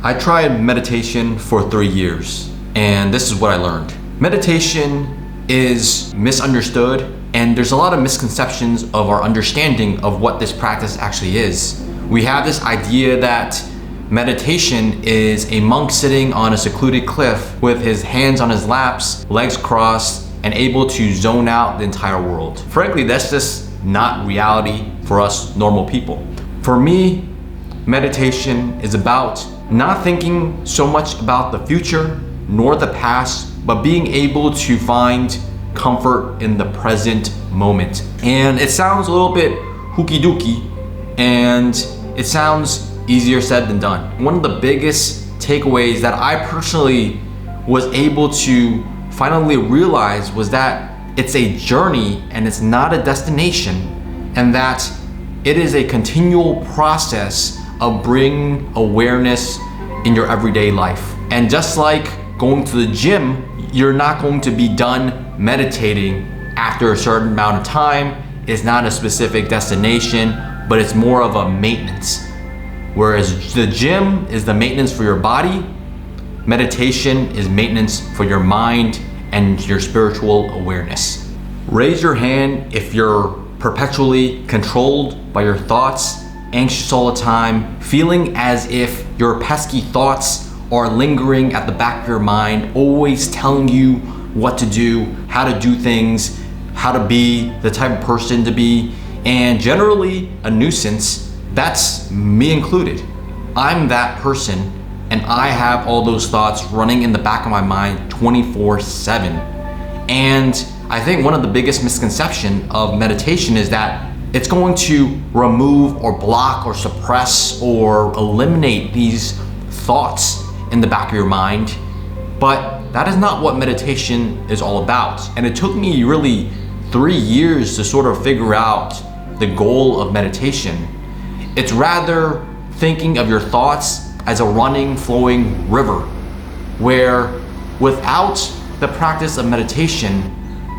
I tried meditation for 3 years, and this is what I learned. Meditation is misunderstood, and there's a lot of misconceptions of our understanding of what this practice actually is. We have this idea that meditation is a monk sitting on a secluded cliff with his hands on his laps, legs crossed, and able to zone out the entire world. Frankly, that's just not reality for us normal people. For me, meditation is about not thinking so much about the future nor the past, but being able to find comfort in the present moment. And it sounds a little bit hooky dooky, and it sounds easier said than done. One of the biggest takeaways that I personally was able to finally realize was that it's a journey and it's not a destination, and that it is a continual process of bringing awareness in your everyday life. And just like going to the gym, you're not going to be done meditating after a certain amount of time. It's not a specific destination, but it's more of a maintenance. Whereas the gym is the maintenance for your body, meditation is maintenance for your mind and your spiritual awareness. Raise your hand if you're perpetually controlled by your thoughts, anxious all the time, feeling as if your pesky thoughts are lingering at the back of your mind, always telling you what to do, how to do things, how to be the type of person to be, and generally a nuisance. That's me included. I'm that person, and I have all those thoughts running in the back of my mind 24/7. And I think one of the biggest misconceptions of meditation is that it's going to remove or block or suppress or eliminate these thoughts in the back of your mind. But that is not what meditation is all about. And it took me really 3 years to sort of figure out the goal of meditation. It's rather thinking of your thoughts as a running, flowing river, where without the practice of meditation,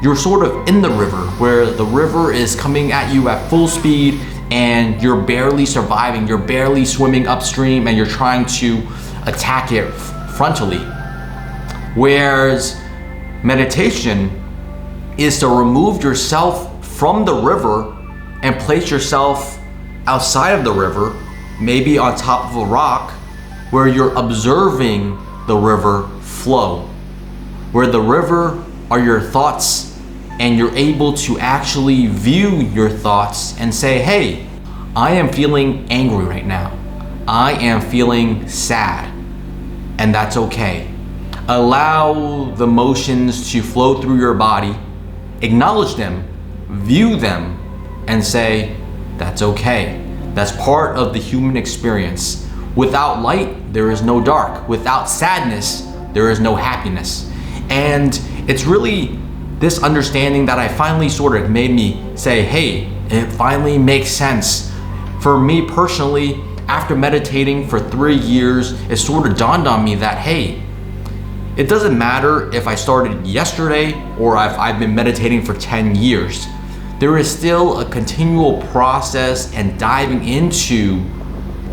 you're sort of in the river, where the river is coming at you at full speed and you're barely surviving, you're barely swimming upstream, and you're trying to attack it frontally. Whereas meditation is to remove yourself from the river and place yourself outside of the river, maybe on top of a rock, where you're observing the river flow, where the river are your thoughts, and you're able to actually view your thoughts and say, hey, I am feeling angry right now. I am feeling sad, and that's okay. Allow the emotions to flow through your body, acknowledge them, view them, and say, that's okay. That's part of the human experience. Without light, there is no dark. Without sadness, there is no happiness. And it's really this understanding that I finally sort of made me say, hey, it finally makes sense. For me personally, after meditating for 3 years, it sort of dawned on me that, hey, it doesn't matter if I started yesterday or if I've been meditating for 10 years. There is still a continual process and diving into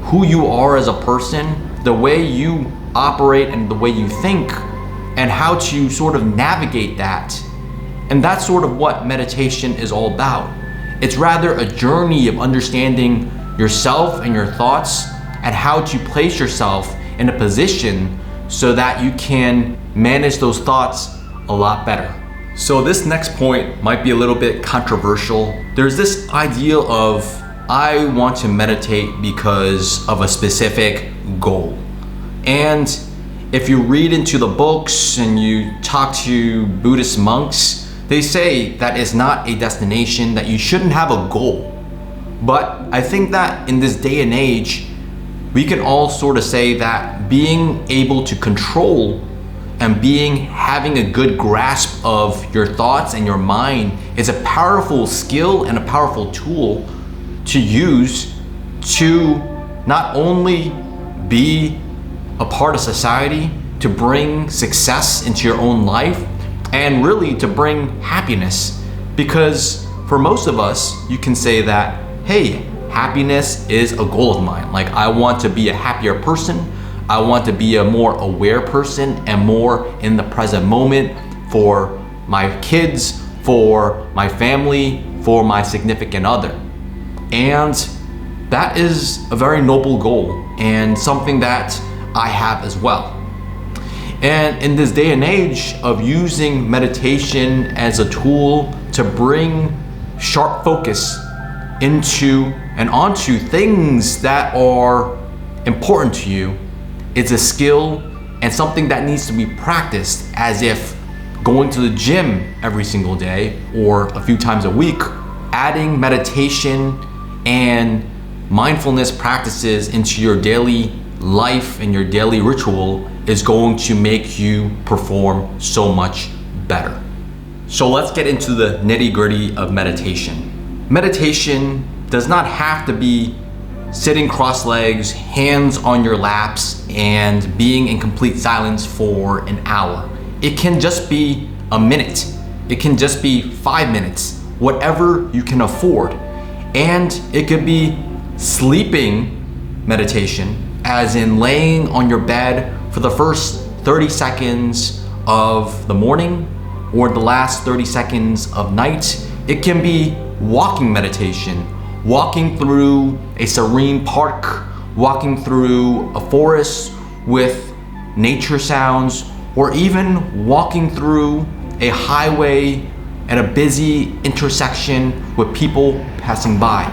who you are as a person, the way you operate and the way you think, and how to sort of navigate that. And that's sort of what meditation is all about. It's rather a journey of understanding yourself and your thoughts, and how to place yourself in a position so that you can manage those thoughts a lot better. So this next point might be a little bit controversial. There's this idea of, I want to meditate because of a specific goal. And if you read into the books and you talk to Buddhist monks, they say that it's not a destination, that you shouldn't have a goal. But I think that in this day and age, we can all sort of say that being able to control and having a good grasp of your thoughts and your mind is a powerful skill and a powerful tool to use to not only be a part of society, to bring success into your own life, and really to bring happiness. Because for most of us, you can say that, hey, happiness is a goal of mine. Like, I want to be a happier person. I want to be a more aware person and more in the present moment for my kids, for my family, for my significant other. And that is a very noble goal and something that I have as well. And in this day and age of using meditation as a tool to bring sharp focus into and onto things that are important to you, it's a skill and something that needs to be practiced as if going to the gym every single day or a few times a week. Adding meditation and mindfulness practices into your daily life and your daily ritual is going to make you perform so much better. So let's get into the nitty-gritty of meditation. Meditation does not have to be sitting cross-legs, hands on your laps, and being in complete silence for an hour. It can just be a minute. It can just be 5 minutes, whatever you can afford. And it could be sleeping meditation, as in laying on your bed for the first 30 seconds of the morning or the last 30 seconds of night. It can be walking meditation, walking through a serene park, walking through a forest with nature sounds, or even walking through a highway at a busy intersection with people passing by.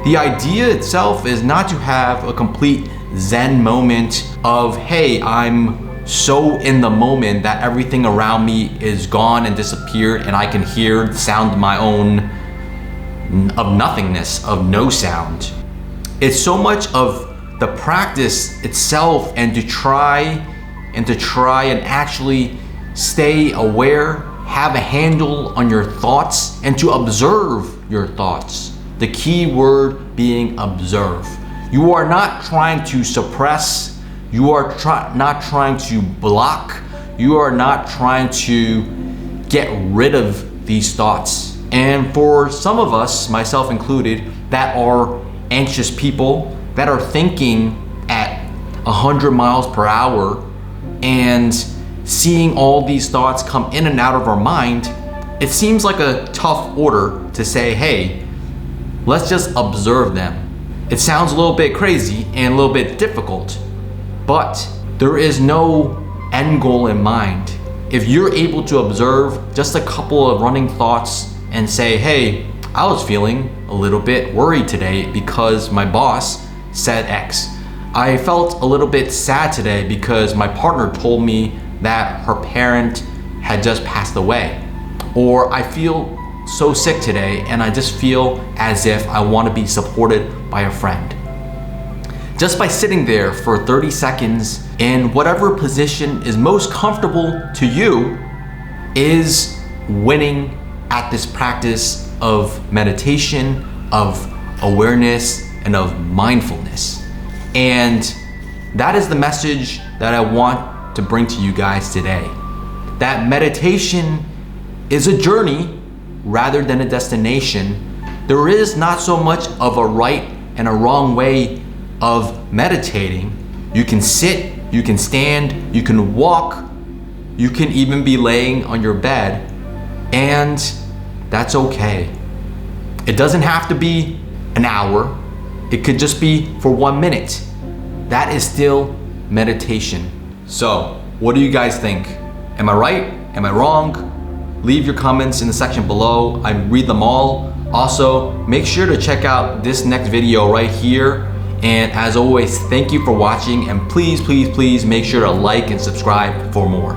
The idea itself is not to have a complete Zen moment of, hey, I'm so in the moment that everything around me is gone and disappeared and I can hear the sound of my own, of nothingness, of no sound. It's so much of the practice itself and to try and actually stay aware, have a handle on your thoughts, and to observe your thoughts. The key word being observe. You are not trying to suppress, you are not trying to block, you are not trying to get rid of these thoughts. And for some of us, myself included, that are anxious people, that are thinking at 100 miles per hour and seeing all these thoughts come in and out of our mind, it seems like a tough order to say, hey, let's just observe them. It sounds a little bit crazy and a little bit difficult, but there is no end goal in mind. If you're able to observe just a couple of running thoughts and say, hey, I was feeling a little bit worried today because my boss said X. I felt a little bit sad today because my partner told me that her parent had just passed away. Or I feel so sick today and I just feel as if I want to be supported by a friend. Just by sitting there for 30 seconds in whatever position is most comfortable to you is winning at this practice of meditation, of awareness, and of mindfulness. And that is the message that I want to bring to you guys today. That meditation is a journey rather than a destination. There is not so much of a right and a wrong way of meditating. You can sit, you can stand, you can walk, you can even be laying on your bed, and that's okay. It doesn't have to be an hour. It could just be for 1 minute. That is still meditation. So, what do you guys think? Am I right? Am I wrong? Leave your comments in the section below. I read them all. Also, make sure to check out this next video right here. And as always, thank you for watching, and please, please, please make sure to like and subscribe for more.